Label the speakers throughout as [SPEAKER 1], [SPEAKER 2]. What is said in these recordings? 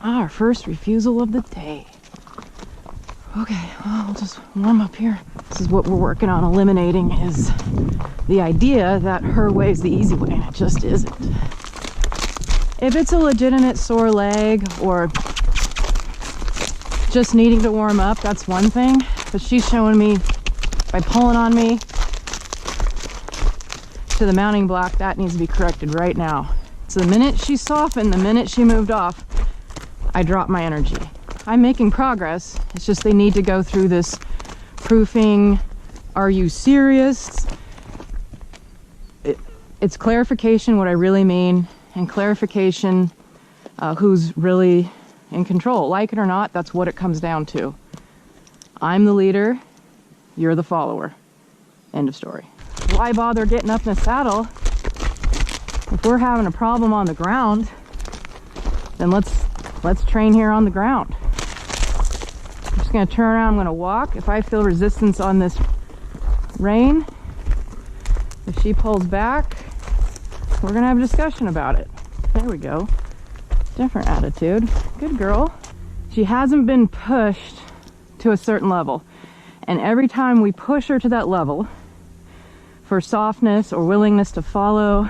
[SPEAKER 1] Our first refusal of the day. Okay, well, we'll just warm up here. This is what we're working on eliminating, is the idea that her way is the easy way, and it just isn't. If it's a legitimate sore leg or just needing to warm up, that's one thing. But she's showing me by pulling on me to the mounting block, that needs to be corrected right now. So the minute she softened, the minute she moved off, I dropped my energy. I'm making progress. It's just they need to go through this proofing. Are you serious? It's clarification what I really mean, and clarification who's really in control. Like it or not, that's what it comes down to. I'm the leader, you're the follower. End of story. Why bother getting up in a saddle? If we're having a problem on the ground, then let's train here on the ground. I'm just gonna turn around, I'm gonna walk. If I feel resistance on this rein, if she pulls back, we're gonna have a discussion about it. There we go. Different attitude. Good girl. She hasn't been pushed to a certain level. And every time we push her to that level for softness or willingness to follow,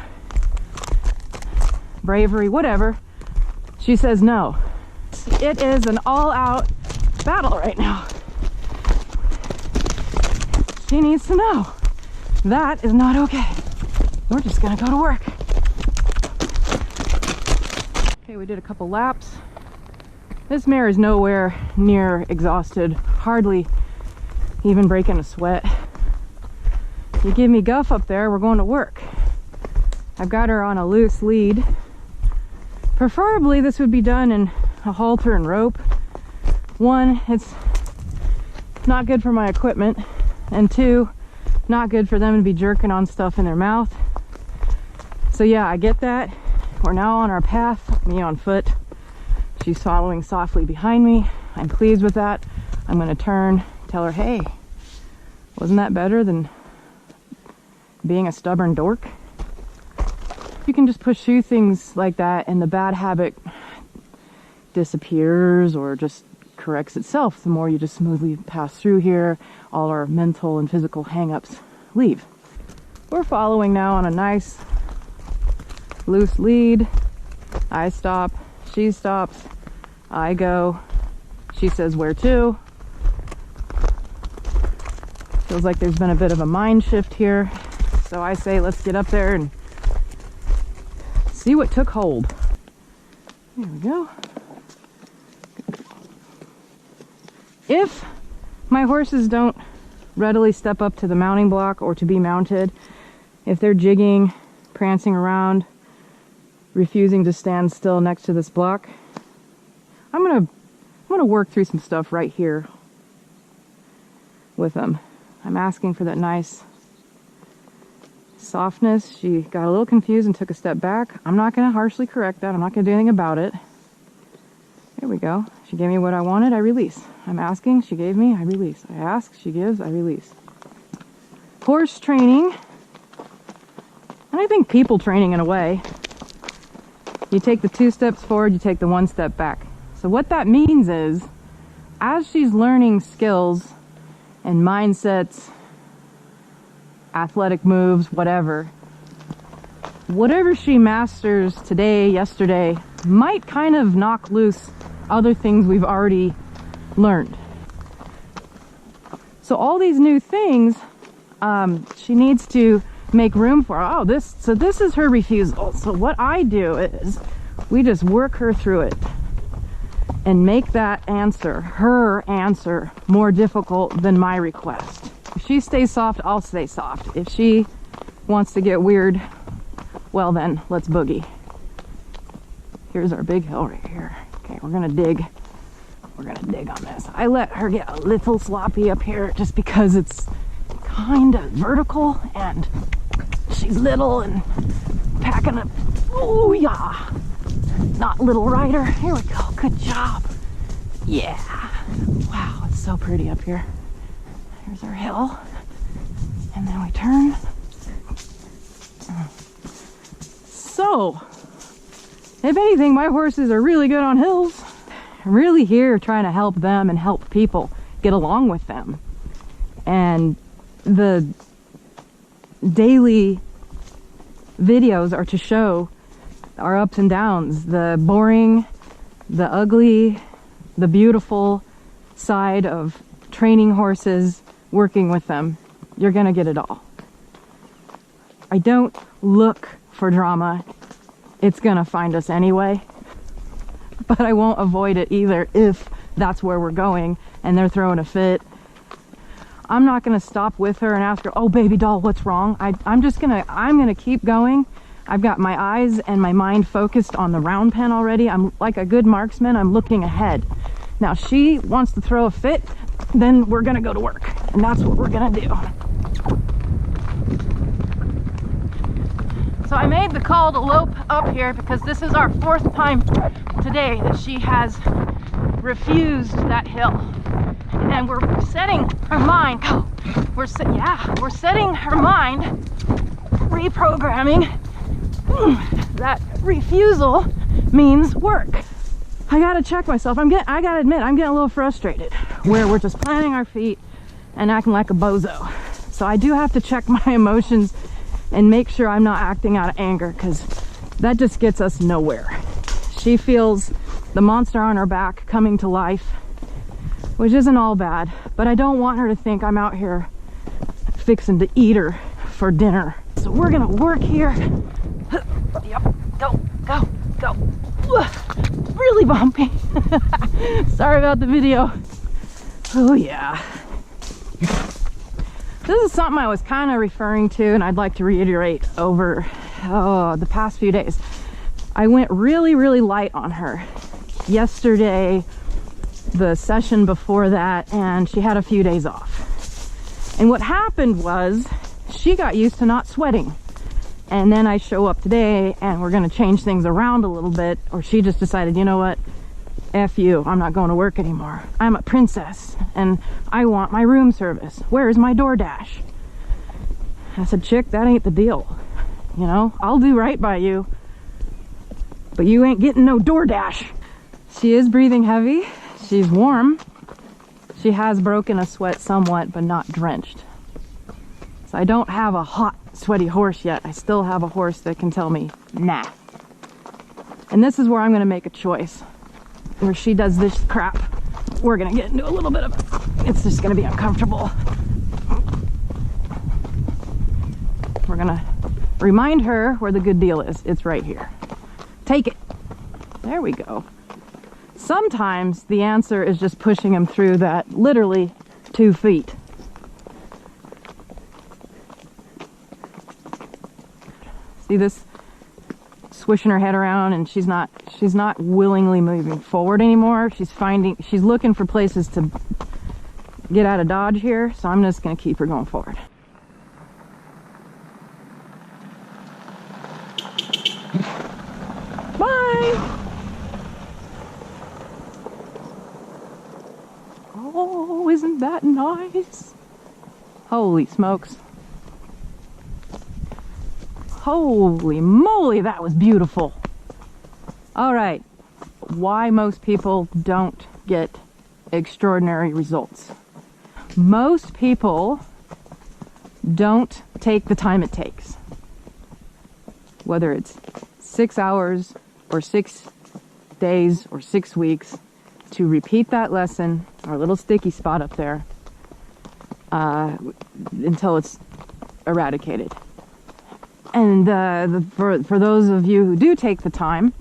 [SPEAKER 1] bravery, whatever, she says no. It is an all-out battle right now. She needs to know that is not okay. We're just gonna go to work. Okay, we did a couple laps. This mare is nowhere near exhausted, hardly even breaking a sweat. You give me guff up there, we're going to work. I've got her on a loose lead. Preferably this would be done in a halter and rope. One, it's not good for my equipment, and two, not good for them to be jerking on stuff in their mouth. So yeah, I get that. We're now on our path, me on foot. She's following softly behind me. I'm pleased with that. I'm gonna turn, tell her, hey, wasn't that better than being a stubborn dork? You can just push through things like that and the bad habit disappears or just corrects itself. The more you just smoothly pass through here, all our mental and physical hang-ups leave. We're following now on a nice loose lead. I stop, she stops, I go, she says where to. Feels like there's been a bit of a mind shift here. So I say let's get up there and see what took hold. There we go. If my horses don't readily step up to the mounting block or to be mounted, if they're jigging, prancing around, refusing to stand still next to this block, I'm gonna work through some stuff right here with them. I'm asking for that nice softness. She got a little confused and took a step back. I'm not gonna harshly correct that. I'm not gonna do anything about it. There we go. She gave me what I wanted, I release. I'm asking, she gave me, I release. I ask, she gives, I release. Horse training, and I think people training in a way. You take the 2 steps forward, you take the 1 step back. So what that means is, as she's learning skills and mindsets, athletic moves, whatever she masters today, yesterday, might kind of knock loose other things we've already learned. So all these new things, she needs to make room for. Oh, this is her refusal. So what I do is we just work her through it and make that answer, her answer, more difficult than my request. If she stays soft, I'll stay soft. If she wants to get weird, well then, let's boogie. Here's our big hill right here. Okay, we're gonna dig. We're gonna dig on this. I let her get a little sloppy up here just because it's kind of vertical and she's little and packing a, oh yeah, not little rider. Here we go, good job. Yeah, wow, it's so pretty up here. Here's our hill, and then we turn. So, if anything, my horses are really good on hills. really here trying to help them and help people get along with them. And the daily videos are to show our ups and downs, the boring, the ugly, the beautiful side of training horses, working with them. You're gonna get it all. I don't look for drama. It's gonna find us anyway. But I won't avoid it either if that's where we're going and they're throwing a fit. I'm not gonna stop with her and ask her, oh baby doll, what's wrong? I'm gonna keep going. I've got my eyes and my mind focused on the round pen already. I'm like a good marksman, I'm looking ahead. Now she wants to throw a fit, then we're gonna go to work. And that's what we're gonna do. So I made the call to lope up here because this is our 4th time today that she has refused that hill. And we're setting her mind, we're setting her mind, reprogramming that refusal means work. I gotta check myself. I gotta admit, I'm getting a little frustrated where we're just planting our feet and acting like a bozo. So I do have to check my emotions and make sure I'm not acting out of anger, because that just gets us nowhere. She feels the monster on her back coming to life, which isn't all bad, but I don't want her to think I'm out here fixing to eat her for dinner. So we're gonna work here. Yep, go, go, go. Really bumpy. Sorry about the video. Oh yeah. This is something I was kind of referring to, and I'd like to reiterate over the past few days. I went really, really light on her yesterday, the session before that, and she had a few days off. And what happened was she got used to not sweating. And then I show up today and we're going to change things around a little bit, or she just decided, you know what? F you, I'm not going to work anymore. I'm a princess and I want my room service. Where's my DoorDash? I said, chick, that ain't the deal. You know, I'll do right by you, but you ain't getting no DoorDash. She is breathing heavy. She's warm. She has broken a sweat somewhat, but not drenched. So I don't have a hot, sweaty horse yet. I still have a horse that can tell me, nah. And this is where I'm going to make a choice. Where she does this crap, we're going to get into a little bit of, it's just going to be uncomfortable. We're going to remind her where the good deal is. It's right here. Take it. There we go. Sometimes the answer is just pushing him through that literally 2 feet. See this? Swishing her head around, and she's not willingly moving forward anymore. She's looking for places to get out of dodge here, so I'm just going to keep her going forward. Bye! Oh, isn't that nice? Holy smokes. Holy moly, that was beautiful. All right, why most people don't get extraordinary results. Most people don't take the time it takes. Whether it's 6 hours or 6 days or 6 weeks to repeat that lesson, our little sticky spot up there, until it's eradicated. And for those of you who do take the time,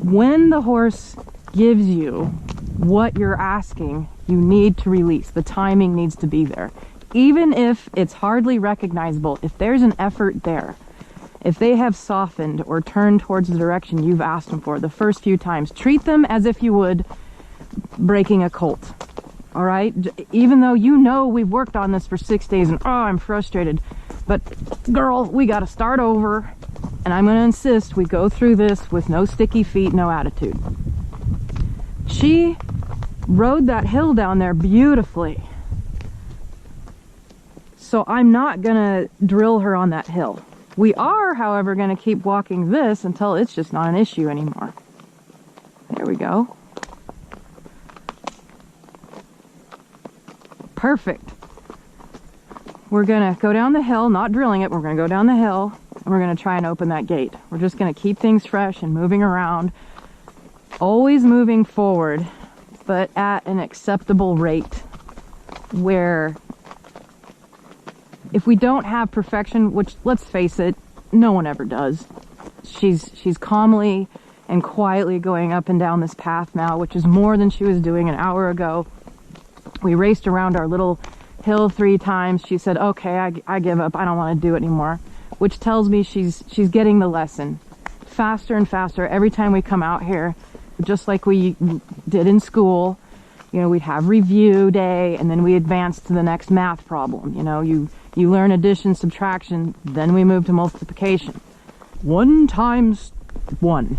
[SPEAKER 1] when the horse gives you what you're asking, you need to release. The timing needs to be there. Even if it's hardly recognizable, if there's an effort there, if they have softened or turned towards the direction you've asked them for the first few times, treat them as if you would breaking a colt. All right? Even though you know we've worked on this for 6 days and, oh, I'm frustrated. But girl, we got to start over, and I'm going to insist we go through this with no sticky feet, no attitude. She rode that hill down there beautifully. So I'm not going to drill her on that hill. We are, however, going to keep walking this until it's just not an issue anymore. There we go. Perfect. We're gonna go down the hill, not drilling it, we're gonna go down the hill, and we're gonna try and open that gate. We're just gonna keep things fresh and moving around, always moving forward, but at an acceptable rate, where if we don't have perfection, which, let's face it, no one ever does, she's calmly and quietly going up and down this path now, which is more than she was doing an hour ago. We raced around our little hill 3 times. She said, okay, I give up. I don't want to do it anymore, which tells me she's getting the lesson faster and faster every time we come out here, just like we did in school. You know, we'd have review day, and then we advance to the next math problem. You know, you learn addition, subtraction, then we move to multiplication. 1 times 1.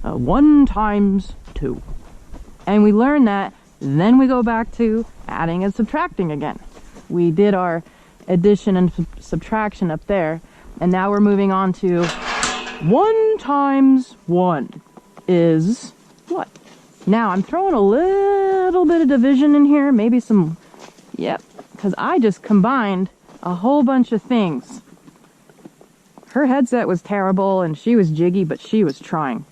[SPEAKER 1] 1 times 2. And we learn that, then we go back to adding and subtracting again. We did our addition and subtraction up there, and now we're moving on to 1 times 1 is what? Now I'm throwing a little bit of division in here, maybe some, yep, because I just combined a whole bunch of things. Her headset was terrible and she was jiggy, but she was trying.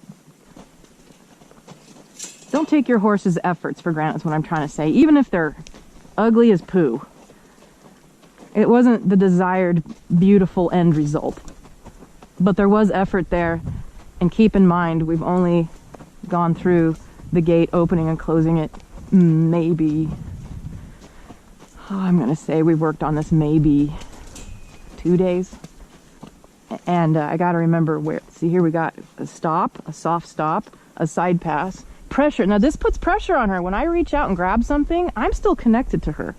[SPEAKER 1] Don't take your horse's efforts for granted is what I'm trying to say, even if they're ugly as poo. It wasn't the desired beautiful end result, but there was effort there. And keep in mind, we've only gone through the gate opening and closing it maybe, I'm gonna say we worked on this maybe 2 days. And I gotta remember where, see here we got a stop, a soft stop, a side pass, pressure. Now this puts pressure on her. When I reach out and grab something, I'm still connected to her.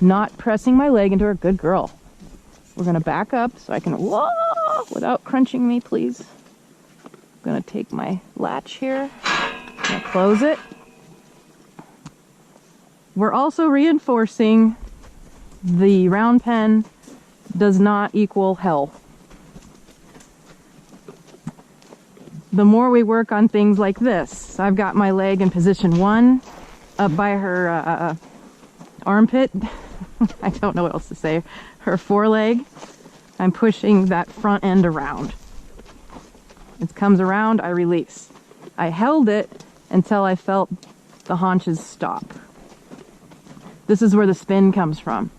[SPEAKER 1] Not pressing my leg into her. Good girl. We're gonna back up so I can, whoa, without crunching me, please. I'm gonna take my latch here. I'm gonna close it. We're also reinforcing the round pen does not equal hell. The more we work on things like this, I've got my leg in position 1 up by her armpit. I don't know what else to say. Her foreleg. I'm pushing that front end around. It comes around, I release. I held it until I felt the haunches stop. This is where the spin comes from.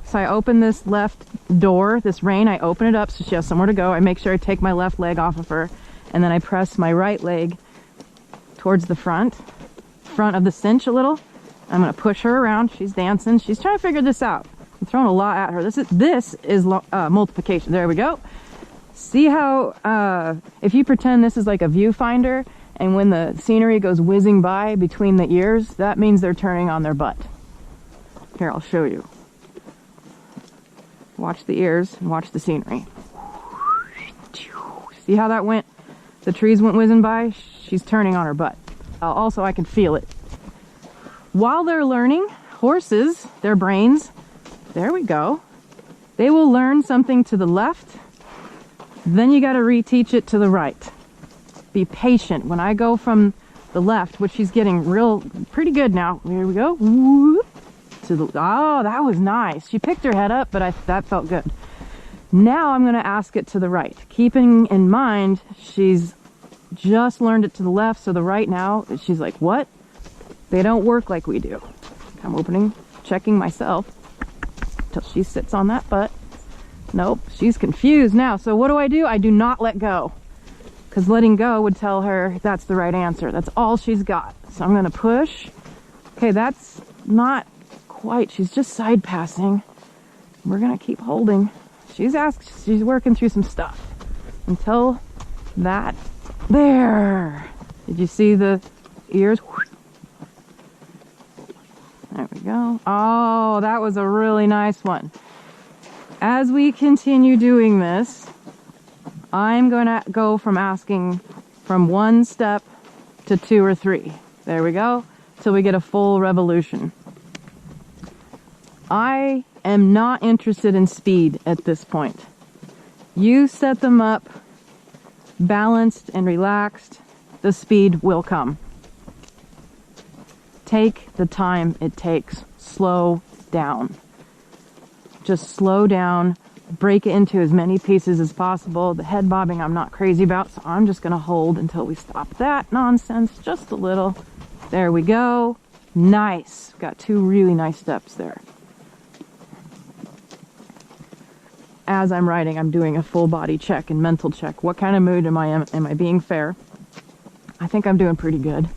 [SPEAKER 1] So I open this left door, this rein, I open it up so she has somewhere to go. I make sure I take my left leg off of her, and then I press my right leg towards the front of the cinch a little. I'm gonna push her around. She's dancing. She's trying to figure this out. I'm throwing a lot at her. This is multiplication. There we go. See how, if you pretend this is like a viewfinder, and when the scenery goes whizzing by between the ears, that means they're turning on their butt. Here, I'll show you. Watch the ears and watch the scenery. See how that went? The trees went whizzing by. She's turning on her butt. Also, I can feel it. While they're learning, horses, their brains, there we go. They will learn something to the left. Then you got to reteach it to the right. Be patient. When I go from the left, which she's getting pretty good now. Here we go. Whoop. Oh, that was nice. She picked her head up, but that felt good. Now I'm going to ask it to the right. Keeping in mind, she's just learned it to the left, so the right now, she's like, what? They don't work like we do. I'm checking myself till she sits on that butt. Nope, she's confused now. So what do? I do not let go, because letting go would tell her that's the right answer. That's all she's got. So I'm going to push. Okay, that's not quite. She's just side passing. We're going to keep holding. She's working through some stuff until that. There. Did you see the ears? There we go. Oh, that was a really nice one. As we continue doing this, I'm going to go from asking from 1 step to 2 or 3. There we go. Till we get a full revolution. I am not interested in speed at this point. You set them up balanced and relaxed, the speed will come. Take the time it takes. Slow down. Just slow down. Break it into as many pieces as possible. The head bobbing I'm not crazy about, so I'm just going to hold until we stop that nonsense just a little. There we go. Nice. Got 2 really nice steps there. As I'm writing, I'm doing a full body check and mental check. What kind of mood am I in? Am I being fair? I think I'm doing pretty good.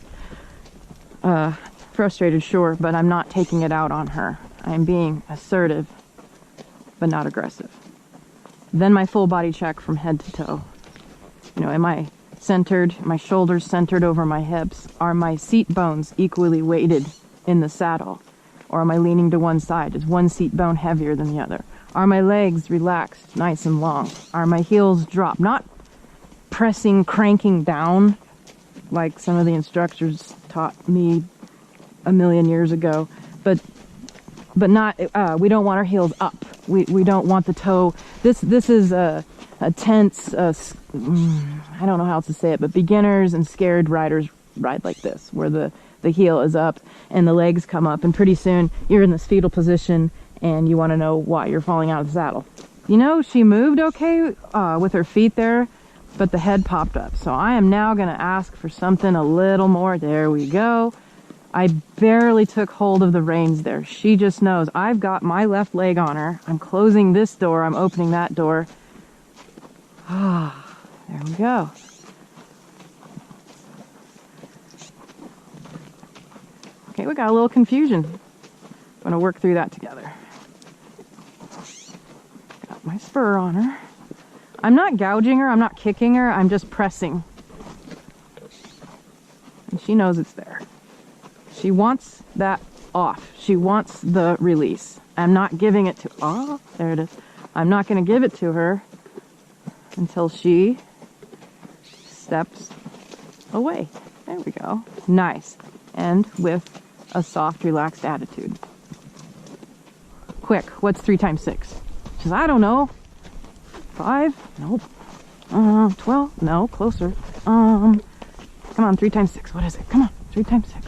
[SPEAKER 1] Frustrated, sure, but I'm not taking it out on her. I'm being assertive, but not aggressive. Then my full body check from head to toe. You know, am I centered? My shoulders centered over my hips? Are my seat bones equally weighted in the saddle? Or am I leaning to one side? Is one seat bone heavier than the other? Are my legs relaxed, nice and long? Are my heels dropped? Not pressing, cranking down like some of the instructors taught me a million years ago, but not, we don't want our heels up. We don't want the toe. This is a tense, I don't know how else to say it, but beginners and scared riders ride like this, where the heel is up and the legs come up, and pretty soon you're in this fetal position and you want to know why you're falling out of the saddle. You know, she moved okay with her feet there, but the head popped up. So I am now going to ask for something a little more. There we go. I barely took hold of the reins there. She just knows. I've got my left leg on her. I'm closing this door. I'm opening that door. Ah, there we go. Okay, we got a little confusion. I'm going to work through that together. Got my spur on her. I'm not gouging her. I'm not kicking her. I'm just pressing. And she knows it's there. She wants that off. She wants the release. I'm not giving it to, oh, there it is. I'm not going to give it to her until she steps away. There we go. Nice. And with a soft, relaxed attitude. Quick, what's 3 times 6? She says, I don't know. 5? Nope. 12? No, closer. Come on, 3 times 6. What is it? Come on, 3 times 6.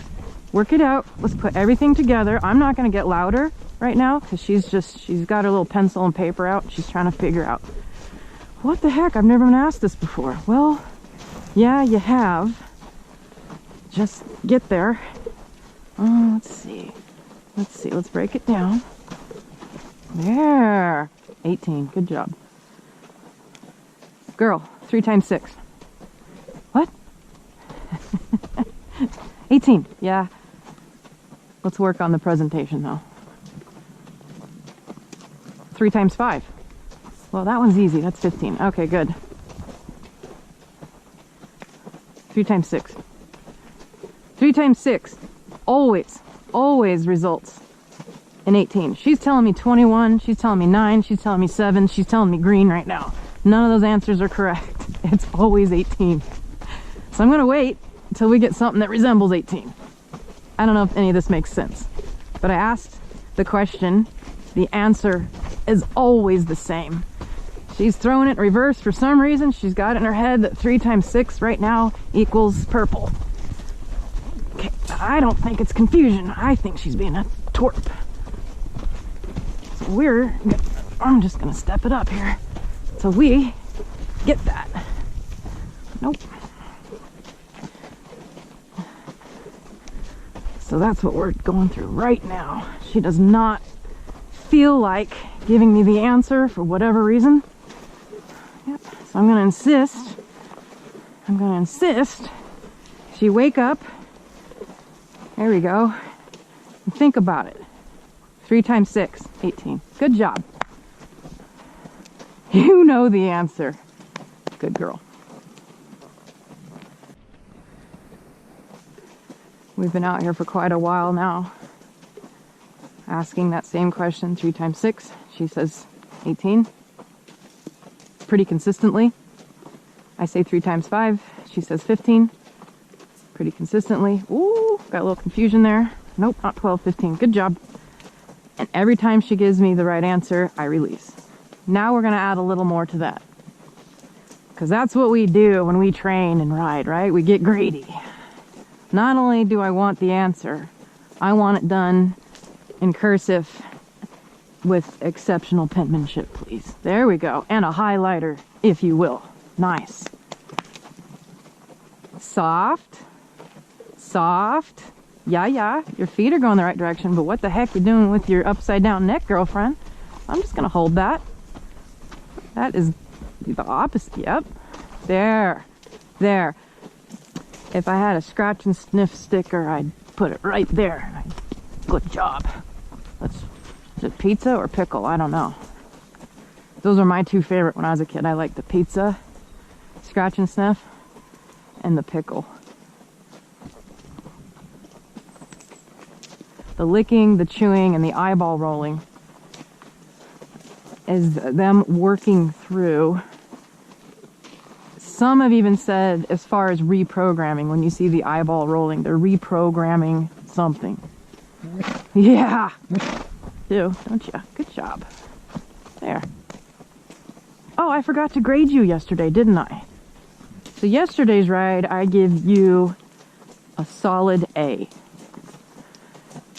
[SPEAKER 1] Work it out. Let's put everything together. I'm not going to get louder right now because she's got her little pencil and paper out. She's trying to figure out, what the heck? I've never been asked this before. Well, yeah, you have. Just get there. Let's see. Let's break it down. There. 18. Good job. Girl, 3 times 6. What? 18. Yeah. Let's work on the presentation though. 3 times 5. Well, that one's easy. That's 15. Okay, good. 3 times 6. 3 times 6 always results in 18. She's telling me 21. She's telling me 9. She's telling me 7. She's telling me green right now. None of those answers are correct. It's always 18. So I'm going to wait until we get something that resembles 18. I don't know if any of this makes sense, but I asked the question. The answer is always the same. She's throwing it in reverse for some reason. She's got it in her head that 3 times 6 right now equals purple. Okay, I don't think it's confusion. I think she's being a twerp. So I'm just gonna step it up here so we get that. Nope. So that's what we're going through right now. She does not feel like giving me the answer for whatever reason. Yep. So I'm gonna insist she wake up. There we go. And think about it. 3 times 6, 18. Good job. You know the answer. Good girl. We've been out here for quite a while now, asking that same question, 3 times 6. She says 18. Pretty consistently. I say 3 times 5. She says 15. Pretty consistently. Ooh, got a little confusion there. Nope, not 12, 15. Good job. And every time she gives me the right answer, I release. Now we're going to add a little more to that. Because that's what we do when we train and ride, right? We get greedy. Not only do I want the answer, I want it done in cursive with exceptional penmanship, please. There we go. And a highlighter, if you will. Nice. Soft. Soft. Yeah, your feet are going the right direction, but what the heck you doing with your upside down neck, girlfriend? I'm just gonna hold that. That is the opposite. Yep. There. There. If I had a scratch and sniff sticker, I'd put it right there. Good job. Is it pizza or pickle? I don't know. Those are my two favorite when I was a kid. I liked the pizza, scratch and sniff, and the pickle. The licking, the chewing, and the eyeball rolling is them working through. Some have even said, as far as reprogramming, when you see the eyeball rolling, they're reprogramming something. Yeah! Do, don't you? Good job. There. Oh, I forgot to grade you yesterday, didn't I? So yesterday's ride, I give you a solid A.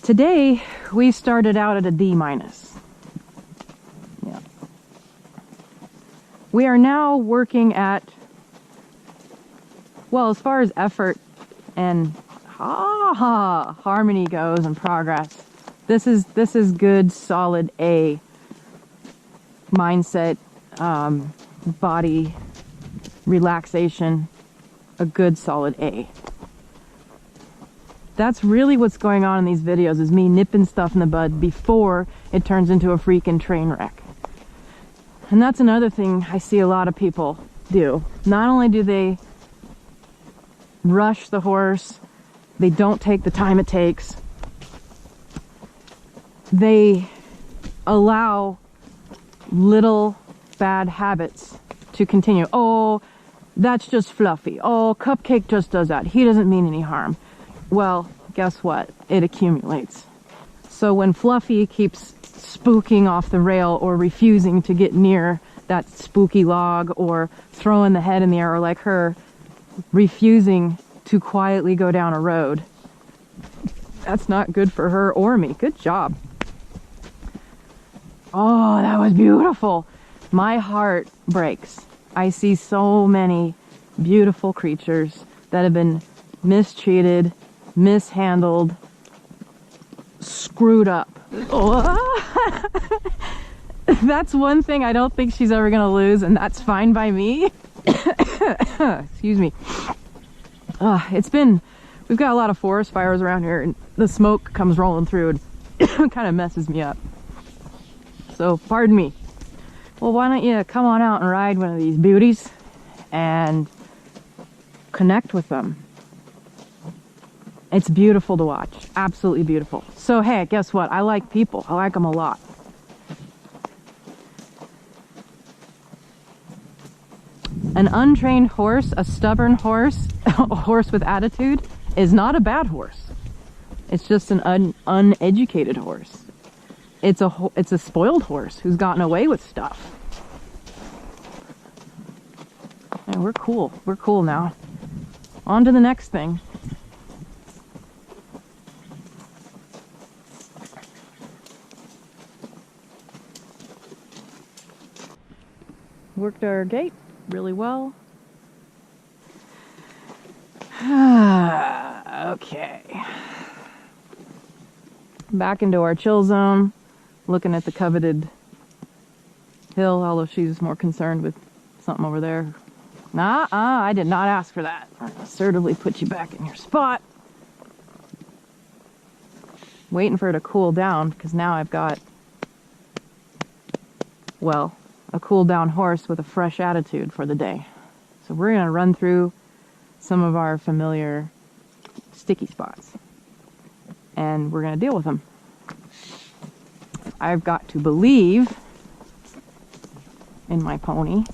[SPEAKER 1] Today, we started out at a D-. Yeah. We are now working at, well, as far as effort and harmony goes and progress, this is good, solid A mindset, body relaxation, a good solid A. That's really what's going on in these videos, is me nipping stuff in the bud before it turns into a freaking train wreck. And that's another thing I see a lot of people do. Not only do they rush the horse, they don't take the time it takes, they allow little bad habits to continue. Oh, that's just Fluffy. Oh, Cupcake just does that. He doesn't mean any harm. Well, guess what? It accumulates. So when Fluffy keeps spooking off the rail or refusing to get near that spooky log or throwing the head in the air, or like her refusing to quietly go down a road, that's not good for her or me. Good job. Oh, that was beautiful. My heart breaks. I see so many beautiful creatures that have been mistreated, mishandled, screwed up. Oh. That's one thing I don't think she's ever going to lose, and that's fine by me. Excuse me. We've got a lot of forest fires around here, and the smoke comes rolling through and kind of messes me up. So, pardon me. Well, why don't you come on out and ride one of these beauties and connect with them. It's beautiful to watch. Absolutely beautiful. So, hey, guess what? I like people. I like them a lot. An untrained horse, a stubborn horse, a horse with attitude, is not a bad horse. It's just an uneducated horse. It's a spoiled horse who's gotten away with stuff. And we're cool. We're cool now. On to the next thing. Worked our gate really well. Okay. Back into our chill zone. Looking at the coveted hill, although she's more concerned with something over there. I did not ask for that. I assertively put you back in your spot. Waiting for her to cool down, because now I've got, well, a cool down horse with a fresh attitude for the day. So we're going to run through some of our familiar sticky spots, and we're going to deal with them. I've got to believe in my pony.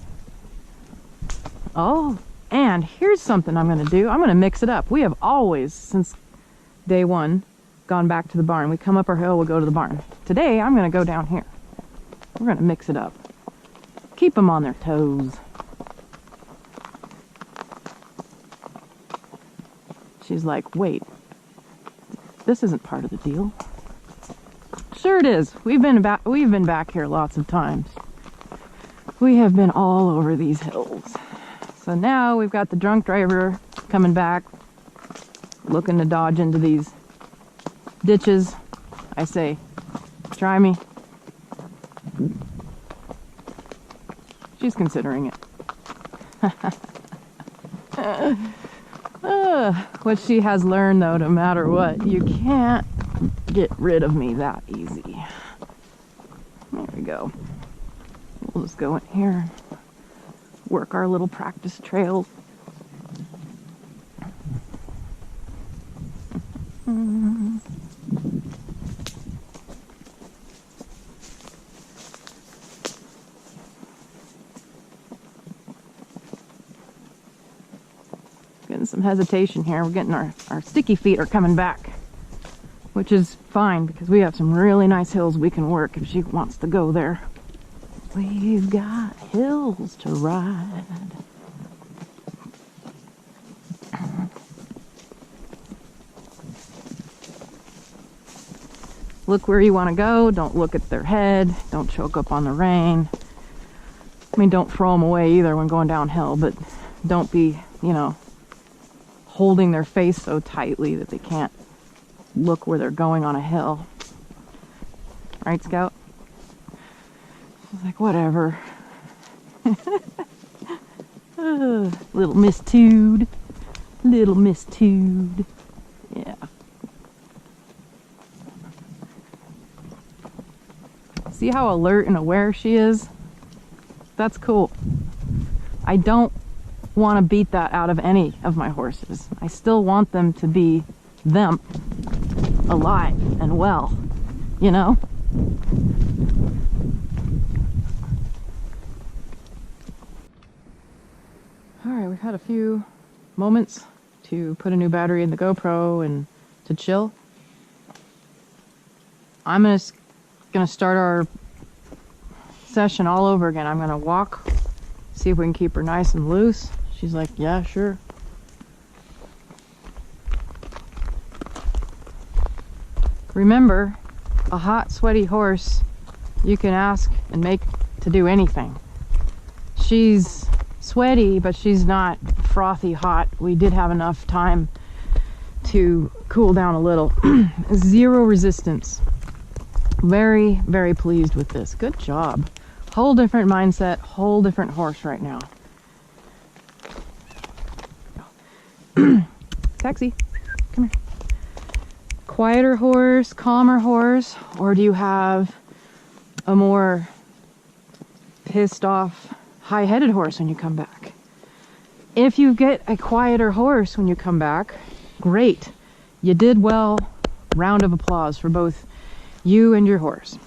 [SPEAKER 1] Oh, and here's something I'm going to do. I'm going to mix it up. We have always, since day one, gone back to the barn. We come up our hill, we'll go to the barn. Today, I'm going to go down here. We're going to mix it up. Keep them on their toes. She's like, wait, This isn't part of the deal. Sure it is. We've been back here lots of times. We have been all over these hills. So now we've got the drunk driver coming back, looking to dodge into these ditches. I say, try me. She's considering it. What she has learned, though, no matter what, you can't get rid of me that easy. There we go. We'll just go in here, work our little practice trails. Getting some hesitation here. We're getting our sticky feet are coming back, which is fine because we have some really nice hills we can work if she wants to go there. We've got hills to ride. Look where you want to go. Don't look at their head. Don't choke up on the rein. I mean, don't throw them away either when going downhill, but don't be, you know, holding their face so tightly that they can't look where they're going on a hill. Right, Scout? She's like, whatever. Little Miss Tude. Little Miss Tude. Yeah. See how alert and aware she is? That's cool. I don't want to beat that out of any of my horses. I still want them to be them, alive and well, you know? Alright, we've had a few moments to put a new battery in the GoPro and to chill. I'm gonna start our session all over again. I'm gonna walk, see if we can keep her nice and loose. She's like, yeah, sure. Remember, a hot, sweaty horse, you can ask and make to do anything. She's sweaty, but she's not frothy hot. We did have enough time to cool down a little. Zero resistance. Very, very pleased with this. Good job. Whole different mindset, whole different horse right now. Taxi, come here. Quieter horse, calmer horse, or do you have a more pissed off, high-headed horse when you come back? If you get a quieter horse when you come back, great. You did well. Round of applause for both you and your horse.